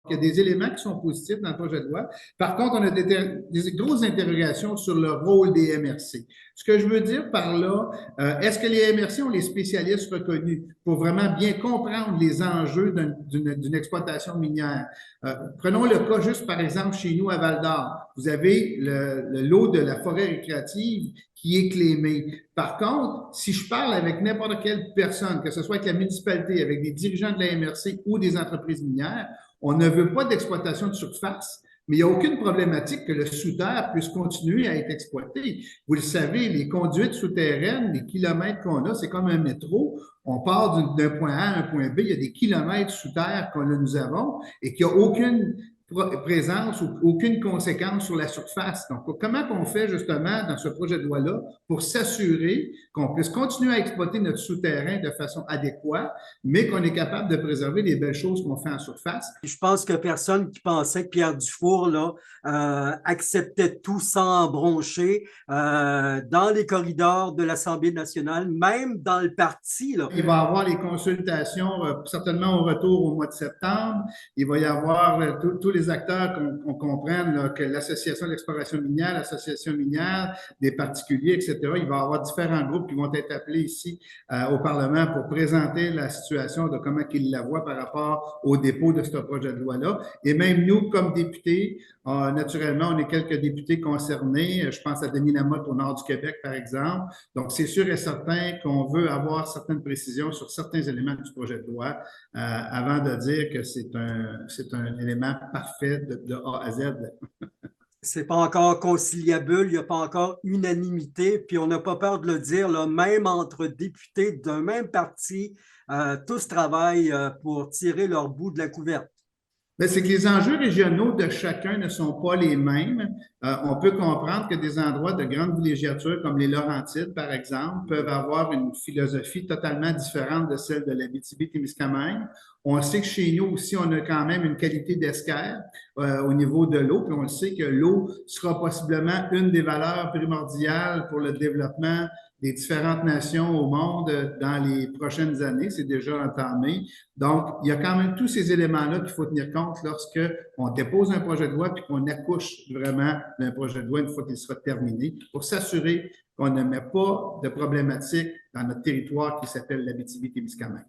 il y a des éléments qui sont positifs dans le projet de loi. Par contre, on a des grosses interrogations sur le rôle des MRC. Ce que je veux dire par là, est-ce que les MRC ont les spécialistes reconnus pour vraiment bien comprendre les enjeux d'une exploitation minière? Prenons le cas juste, par exemple, chez nous à Val-d'Or. Vous avez le lot de la forêt récréative qui est clémé. Par contre, si je parle avec n'importe quelle personne, que ce soit avec la municipalité, avec des dirigeants de la MRC ou des entreprises minières, on ne veut pas d'exploitation de surface, mais il n'y a aucune problématique que le sous-terre puisse continuer à être exploité. Vous le savez, les conduites souterraines, les kilomètres qu'on a, c'est comme un métro. On part d'un point A à un point B, il y a des kilomètres sous terre que nous avons et qu'il n'y a aucune présence ou aucune conséquence sur la surface. Donc, comment on fait justement dans ce projet de loi-là pour s'assurer qu'on puisse continuer à exploiter notre souterrain de façon adéquate, mais qu'on est capable de préserver les belles choses qu'on fait en surface? Je pense que personne qui pensait que Pierre Dufour là, acceptait tout sans broncher dans les corridors de l'Assemblée nationale, même dans le parti. Là. Il va y avoir les consultations certainement au retour au mois de septembre. Il va y avoir tous les acteurs qu'on comprenne là, que l'Association d'exploration minière, l'Association minière, des particuliers, etc. Il va y avoir différents groupes qui vont être appelés ici au Parlement pour présenter la situation de comment ils la voient par rapport au dépôt de ce projet de loi-là. Et même nous, comme députés, naturellement, on est quelques députés concernés. Je pense à Denis Lamotte au nord du Québec, par exemple. Donc, c'est sûr et certain qu'on veut avoir certaines précisions sur certains éléments du projet de loi avant de dire que c'est un élément parfait de A à Z. C'est pas encore conciliable, il n'y a pas encore unanimité, puis on n'a pas peur de le dire, là, même entre députés d'un même parti, tous travaillent pour tirer leur bout de la couverte. Mais c'est que les enjeux régionaux de chacun ne sont pas les mêmes. On peut comprendre que des endroits de grande villégiature, comme les Laurentides, par exemple, peuvent avoir une philosophie totalement différente de celle de l'Abitibi-Témiscamingue. On sait que chez nous aussi, on a quand même une qualité d'esquerre au niveau de l'eau, puis on sait que l'eau sera possiblement une des valeurs primordiales pour le développement des différentes nations au monde dans les prochaines années. C'est déjà entamé. Donc, il y a quand même tous ces éléments-là qu'il faut tenir compte lorsque on dépose un projet de loi puis qu'on accouche vraiment d'un projet de loi une fois qu'il sera terminé pour s'assurer qu'on ne met pas de problématiques dans notre territoire qui s'appelle l'Abitibi-Témiscamingue.